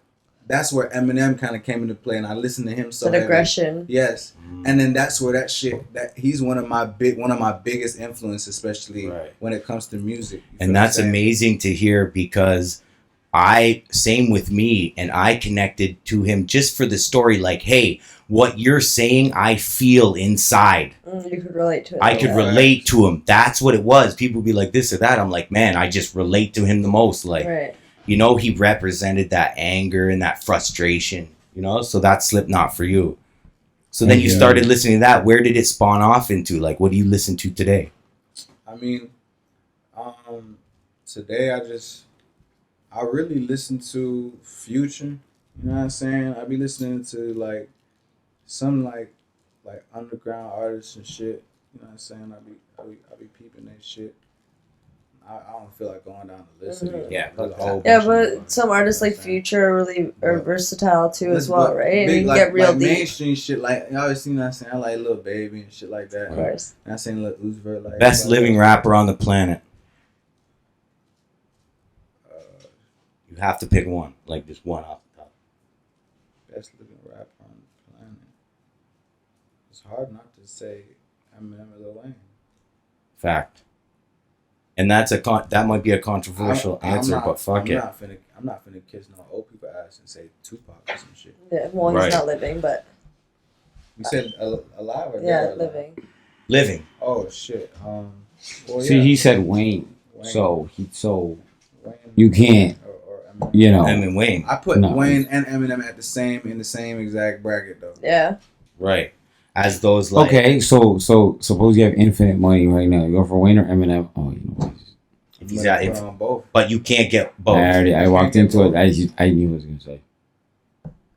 that's where Eminem kind of came into play, and I listened to him so that aggression. Yes, and then that's where that he's one of my biggest influences, especially when it comes to music. And that's amazing to hear because same with me, and I connected to him just for the story. Like, hey, what you're saying, I feel inside. You could relate to it. I could relate to him. That's what it was. People be like this or that. I'm like, man, I just relate to him the most. Like. You know, he represented that anger and that frustration, you know? So that's Slipknot for you. So then you started listening to that. Where did it spawn off into? Like, what do you listen to today? I mean, today I really listen to Future. You know what I'm saying? I be listening to, like, some, like underground artists and shit. You know what I'm saying? I be peeping that shit. I don't feel like going down the list. But some artists like Future are versatile too as well, right? And you can get real deep. Mainstream shit, like obviously, you know what I'm saying? I like Lil Baby and shit like that. Of course. And I seen Lil Uzi Vert, like best living rapper on the planet. You have to pick one, like just one off the top. Best living rapper on the planet. It's hard not to say Eminem or Lil Wayne. Fact. And that might be a controversial answer, but fuck it. I'm not finna kiss no old people ass and say Tupac or some shit. Yeah, well, he's not living, but. You said alive or dead? Yeah, living. Living. Oh shit. He said Wayne. So Wayne, you can't. Or you know. Eminem Wayne. I put Wayne and Eminem in the same exact bracket though. Yeah. Right. As those like. Okay, so suppose you have infinite money right now. You go for Wayne or Eminem? Oh, you know what? If he's got both, but you can't get both. I walked into it. I knew what I was gonna say.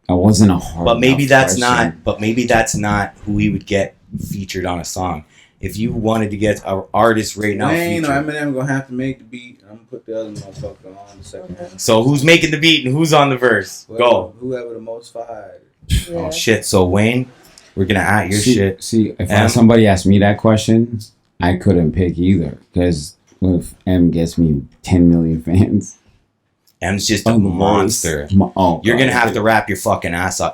I wasn't a hard. But maybe that's not. But maybe that's not who he would get featured on a song. If you wanted to get an artist right now, Wayne or Eminem gonna have to make the beat. I'm gonna put the other motherfucker on the second one. So who's making the beat and who's on the verse? Go. Whoever the most fired. Yeah. Oh shit! So Wayne. We're gonna at your shit. See, if somebody asked me that question, I couldn't pick either. Because if M gets me 10 million fans, M's just a monster. You're gonna have to rap your fucking ass off.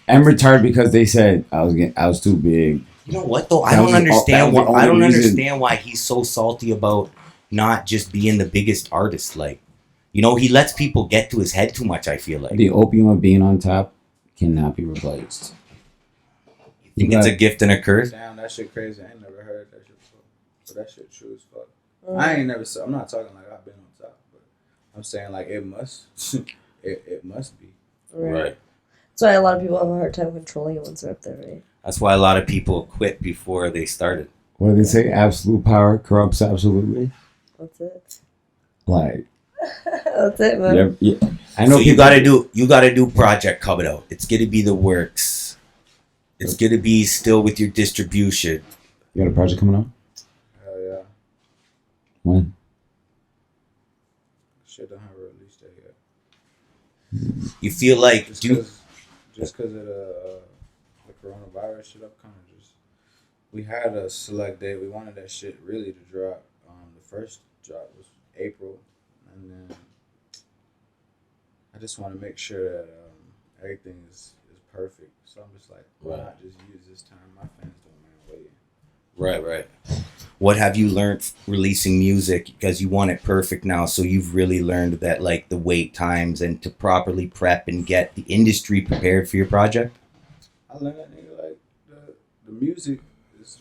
I'm retired because they said I was too big. You know what though? I don't understand why he's so salty about not just being the biggest artist. Like, you know, he lets people get to his head too much. I feel like the opium of being on top cannot be replaced. Think it's a gift and a curse? Damn, that shit crazy. I ain't never heard that shit before. But that shit true as fuck. I'm not talking like I've been on top, but I'm saying like it must. it must be. Right. That's why a lot of people have a hard time controlling it once they're up there, right? That's why a lot of people quit before they started. What do they say? Absolute power corrupts absolutely. That's it. Like. That's it, man. Yeah. I know. So you gotta do project coming out. It's gonna be the works. It's going to be still with your distribution. You got a project coming out? Hell yeah. When? Shit don't have a release date yet. You feel like... Just because of the coronavirus shit upcoming. We had a select date. We wanted that shit really to drop. The first drop was April. And then I just want to make sure that everything is perfect. So I'm just like, why not just use this time? My fans don't mind waiting. Right. What have you learned releasing music? Because you want it perfect now, so you've really learned that, like, the wait times and to properly prep and get the industry prepared for your project. I learned that, nigga, like the music is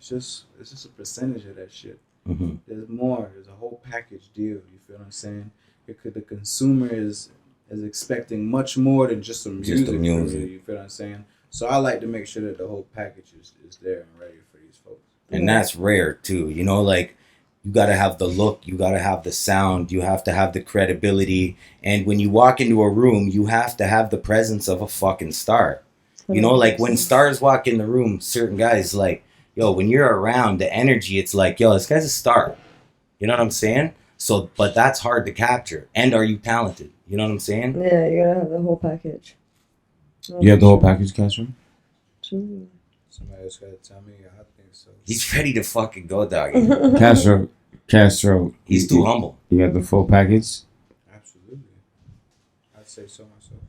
just a percentage of that shit. Mm-hmm. There's more. There's a whole package deal. You feel what I'm saying? The consumer is expecting much more than just some music. You feel what I'm saying? So I like to make sure that the whole package is there and ready for these folks. And that's rare too. You know, like, you got to have the look, you got to have the sound, you have to have the credibility. And when you walk into a room, you have to have the presence of a fucking star. You know, like, when stars walk in the room, certain guys, like, yo, when you're around the energy, it's like, yo, this guy's a star. You know what I'm saying? So, but that's hard to capture. And are you talented? You know what I'm saying? Yeah, you gotta have the whole package. You have the whole package, Castro? Somebody else gotta tell me. I think so. He's ready to fucking go, doggy. Castro. He's too humble. You got the full package? Absolutely. I'd say so myself.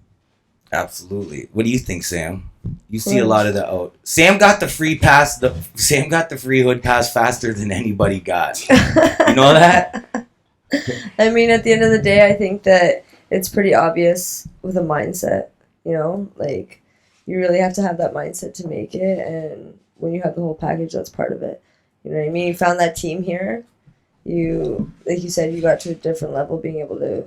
Absolutely. What do you think, Sam? You see a lot of the out. Sam got the free pass. Sam got the free hood pass faster than anybody got. You know that? I mean, at the end of the day, I think that it's pretty obvious with a mindset. You know, like, you really have to have that mindset to make it, and when you have the whole package, that's part of it. You know what I mean? You found that team here. You, like you said, you got to a different level, being able to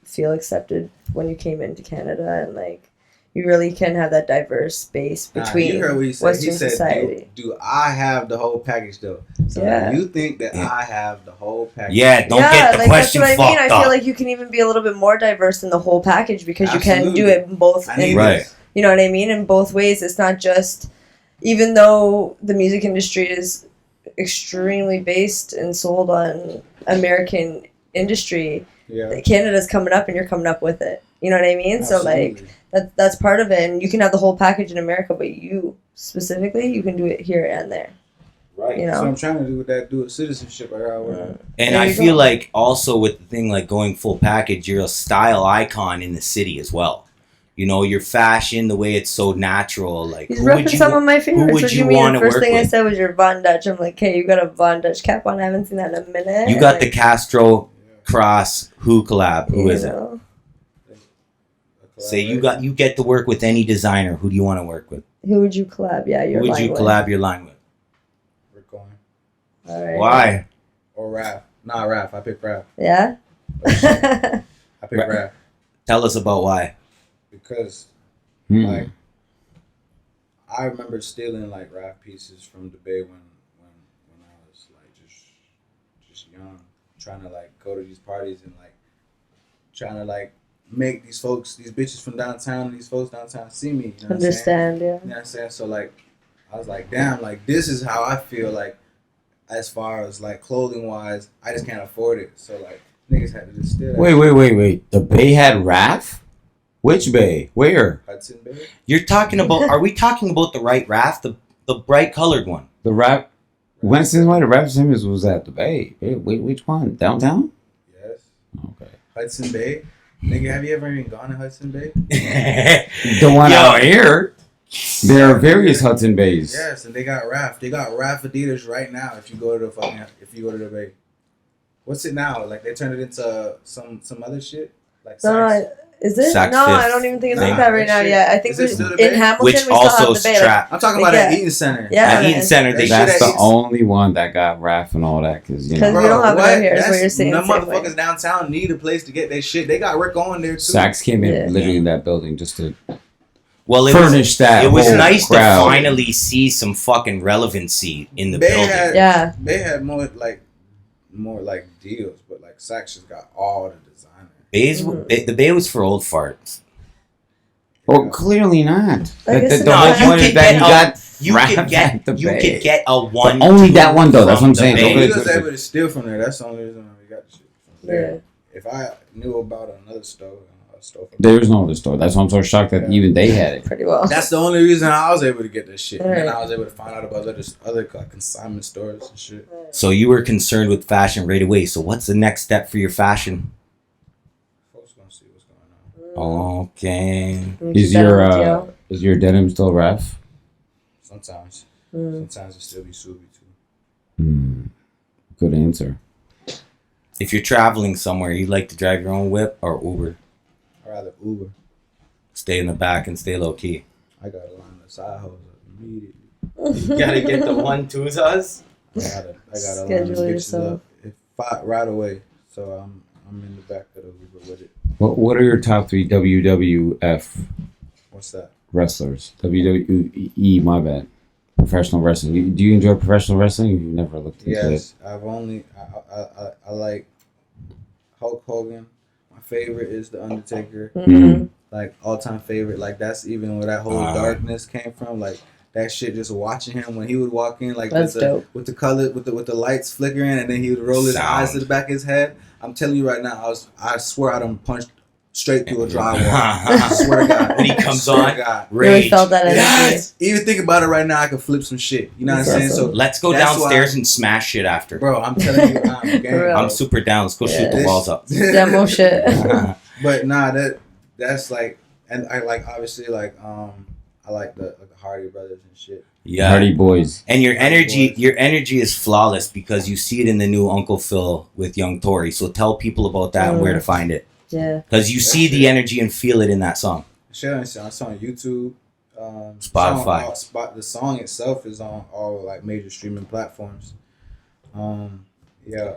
feel accepted when you came into Canada, and, like, you really can have that diverse space between you heard what he said. Western He said, society. Do I have the whole package though? So like, you think that I have the whole package? Yeah, don't get the like, question that's what I mean. fucked I feel up. like you can even be a little bit more diverse in the whole package because you can do Absolutely. it in both. Right. You know what I mean? In both ways. It's not just, even though the music industry is extremely based and sold on American industry, Canada's coming up and you're coming up with it. You know what I mean? Absolutely. So, like, that's part of it. And you can have the whole package in America, but you specifically, you can do it here and there. Right. You know? So I'm trying to do with that dual citizenship. And I feel like also with the thing like going full package, you're a style icon in the city as well. You know, your fashion, the way it's so natural. Like, he's repping some of my favorites. What you mean? The first thing I said was your Von Dutch. I'm like, hey, you got a Von Dutch cap on? I haven't seen that in a minute. You got the Castro Cross Who collab. Who is it? Say you get to work with any designer. Who do you want to work with? Who would you collab? Yeah, who would you collab your line with? We're going. All right. Why? Or Rapt. Nah, Rapt. I pick Rapt. Yeah. I pick Rapt. Tell us about why. Because like I remember stealing like rap pieces from the Bay when I was like just young, trying to like go to these parties and like trying to like make these bitches from downtown, these folks downtown see me. You know Understand, yeah. You know what I'm saying? So like I was like, damn, like this is how I feel like as far as like clothing wise, I just can't afford it. So like niggas had to just steal that. Wait. The Bay had Raph? Which Bay? Where? Hudson Bay. You're talking about? Are we talking about the right Raft, the bright colored one? The rap. When since when the rap image was at the Bay? Wait, which one? Downtown? Yes. Okay. Hudson Bay. Nigga, have you ever even gone to Hudson Bay? The one out here. There are various Hudson Bays. Yes, and they got Raft. They got Raft Adidas right now. If you go to the Bay. What's it now? Like they turned it into some other shit. Like no. Is it? Saks No, Fifth. I don't even think it's like that right now. Yeah, I think in Hamilton which we still also have the Bay. strap. I'm talking about at Eaton Center. Yeah, at Eaton Center. That's the only one that got Raph and all that because we don't have it out here. Is what you're saying. Them motherfuckers downtown need a place to get their shit. They got Rick on there too. Saks came in literally in that building just to furnish that. It was nice crowd. to finally see some fucking relevancy in the building. They had more like deals, but like Saks just got all the designer. The Bay was for old farts. Well, clearly not. The whole point is that you could get a one. But only that one though. That's what I'm saying. We was able to steal from there. That's the only reason we got the shit from there. Yeah. If I knew about another store, I stole from there. There's no other store. That's why I'm so shocked that even they had it. Pretty well. That's the only reason I was able to get this shit. And then I was able to find out about other consignment stores and shit. So you were concerned with fashion right away. So what's the next step for your fashion? Folks gonna see what's Okay. Is your denim still ref? Sometimes. Sometimes it still be Subi too. Good answer. If you're traveling somewhere, you like to drive your own whip or Uber? I'd rather Uber. Stay in the back and stay low key. I gotta line the side hose up immediately. You gotta get the 1-2s us. I gotta line the bitches up right away. So I'm in the back of the Uber with it. What are your top 3 WWF? What's that? Wrestlers. WWE, my bad. Professional wrestling. Do you enjoy professional wrestling? You've never looked into it. Yes, I like Hulk Hogan. My favorite is The Undertaker. Like all-time favorite. Like that's even where that whole darkness came from. Like that shit. Just watching him when he would walk in, like with the color, with the lights flickering, and then he would roll his eyes to the back of his head. I'm telling you right now, I swear I done punched straight through a drywall. I swear to God. When he comes on, rage. Really felt that energy. Yes. Even think about it right now, I could flip some shit. You know what I'm saying? So let's go downstairs and smash shit after. Bro, I'm telling you, I'm super down. Let's go shoot the walls up. Demo shit. But nah, that's like, and I like obviously like I like the Hardy brothers and shit. Yeah, Hardy Boys. And your energy is flawless because you see it in the new Uncle Phil with Young Tory. So tell people about that and where to find it. Yeah, because you see the energy and feel it in that song. Sure, it's on YouTube, Spotify. The song itself is on all like major streaming platforms. Yeah,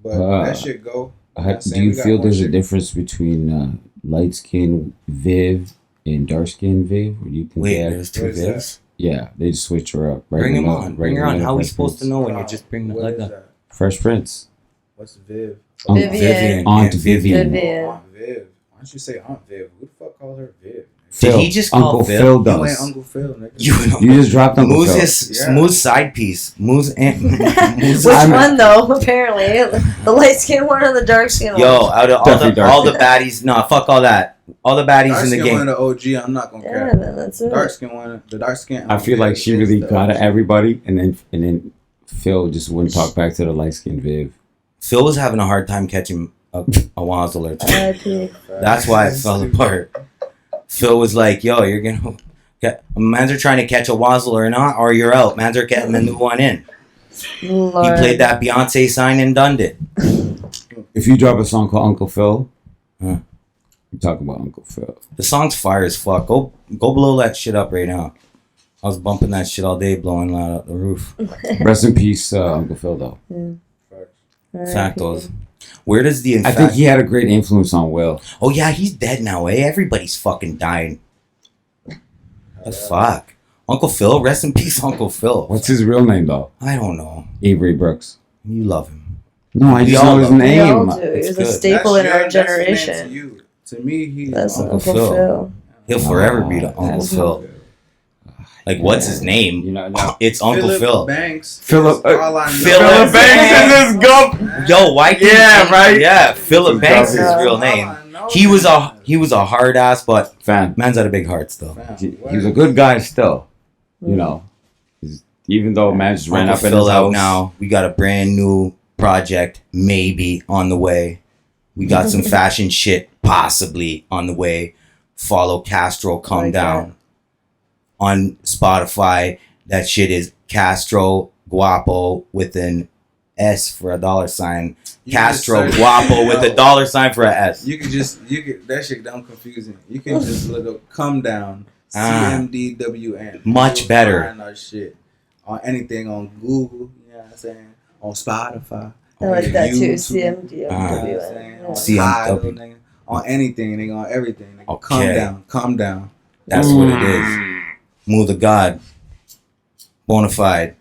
but that shit go. Do you feel there's a difference between light skin Viv and dark skin Viv? Or do you think there's two Vivs? Yeah, they just switch her up. Bring him on. Bring her on. How are we supposed to know when you're just bringing it like that? Fresh Prince. What's Viv? Vivian. Aunt Vivian. Aunt Viv. Why don't you say Aunt Viv? Who the fuck called her Viv? Phil. Did he just call Uncle Phil? Phil does. You ain't Uncle Phil, nigga. You just dropped Uncle Phil. Smooth side piece. Which one though? Apparently, the light skin one or the dark skin one? Yo, out of all the baddies, fuck all that. All the baddies in the game. Dark skin one, the OG. I'm not gonna care. That's it. Dark skin one, the dark skin. I feel like she really got at everybody, and then Phil just wouldn't talk back to the light skin Viv. Phil was having a hard time catching a Wazzler too. That's why it fell apart. Phil was like, yo, you're gonna mans are trying to catch a Wazzle or not, or you're out. Mans are getting the new one in. Lord. He played that Beyonce sign and done it. If you drop a song called Uncle Phil, you're talking about Uncle Phil. The song's fire as fuck. Go blow that shit up right now. I was bumping that shit all day, blowing loud out the roof. Rest in peace, Uncle Phil, though. Factos. Where does the I think he had a great influence on Will. Oh yeah, he's dead now, eh? Everybody's fucking dying. The fuck? Uncle Phil? Rest in peace, Uncle Phil. What's his real name, though? I don't know. Avery Brooks. You love him. No, I just know his name. He was a staple in our generation. To me, he's Uncle Phil. He'll forever be the Uncle Phil. Like, what's his name? It's Uncle Phil. Banks. Philip Banks is his gump. Yo, why can't Yeah, right? Yeah, Philip Banks is his real name. He was a hard ass, but man's had a big heart still. He was a good guy still. You know, even though man just ran up in his house. Now we got a brand new project maybe on the way. We got some fashion shit possibly on the way. Follow Castro Come Down on Spotify. That shit is Castro Guapo with an S for a $. Castro Guapo with a $sign for a S. You could that shit dumb confusing. You can just look up Come Down CMDWN. Much better. Find our shit on anything on Google. You know what I'm saying? On Spotify. I like that too. CMDWN. CMW. On anything, nigga, on everything. Nigga. Okay. Calm down. That's what it is. Move the God. Bonafide.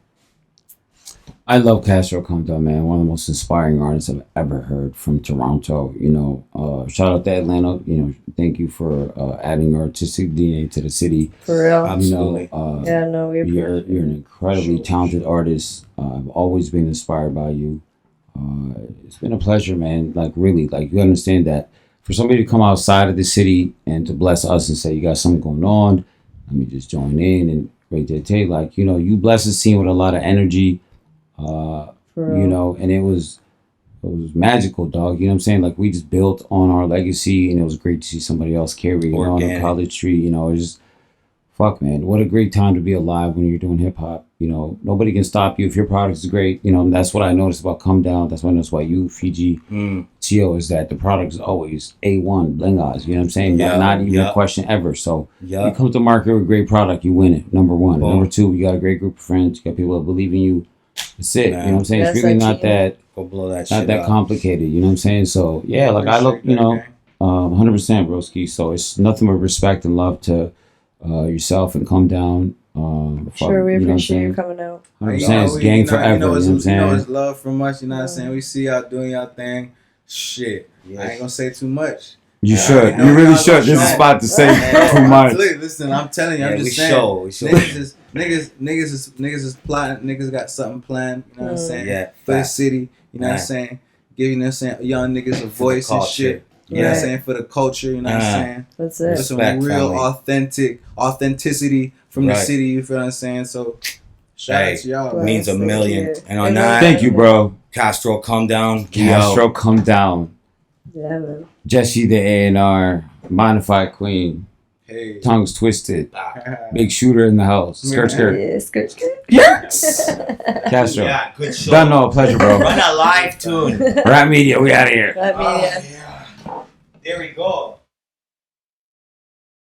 I love Castro Come Down, man. One of the most inspiring artists I've ever heard from Toronto. You know, shout out to Atlanta. You know, thank you for adding your artistic DNA to the city. For real. Absolutely. You're an incredibly talented artist. I've always been inspired by you. It's been a pleasure, man. Like, really, like, you understand that for somebody to come outside of the city and to bless us and say, you got something going on, let me just join in and right there, tell you, like, you know, you bless the scene with a lot of energy, you know, and it was was magical, dog. You know what I'm saying? Like, we just built on our legacy, and it was great to see somebody else carry it on the college tree. You know, it just, fuck, man. What a great time to be alive when you're doing hip-hop. You know, nobody can stop you if your product is great. You know, and that's what I noticed about Come Down. That's what I noticed about you, Fiji, Tio, is that the product is always A1, Bling Eyes. You know what I'm saying? Not even a question ever. So, you come to market with a great product, you win it, number one. Boom. Number two, you got a great group of friends. You got people that believe in you. That's it. Man. You know what I'm saying? It's really not that, not that complicated. You know what I'm saying? So, yeah, like, I look, you know, 100%, broski. So, it's nothing but respect and love to yourself and Come Down. Sure, we appreciate you coming out. 100%, it's gang forever. You know what I'm saying? You know, it's love from us. You know what I'm saying? We see y'all doing y'all thing. Shit, I ain't gonna say too much. You should. You really should. This is a spot to say too much. Listen, I'm telling you, I'm just saying. Niggas is plotting. Niggas got something planned. You know what I'm saying? Yeah, for the city. You know what I'm saying? Giving them young niggas a voice and shit. You know what I'm saying? For the culture. You know what I'm saying? That's it. Just some real authenticity from the city. You feel what I'm saying? So shout out to y'all. Means a million. And on that, thank you, bro. Castro, Come Down. Castro, Come Down. Yeah, man. Jesse, the A&R, Bonafide Queen. Hey. Tongues Twisted. Big Shooter in the house. Skirt. Yeah, skirt. Yes! Castro. Yeah, good show. Done, no, pleasure, bro. Run a live tune. Rapt Media, we out of here. Rapt Media. Yeah. There we go.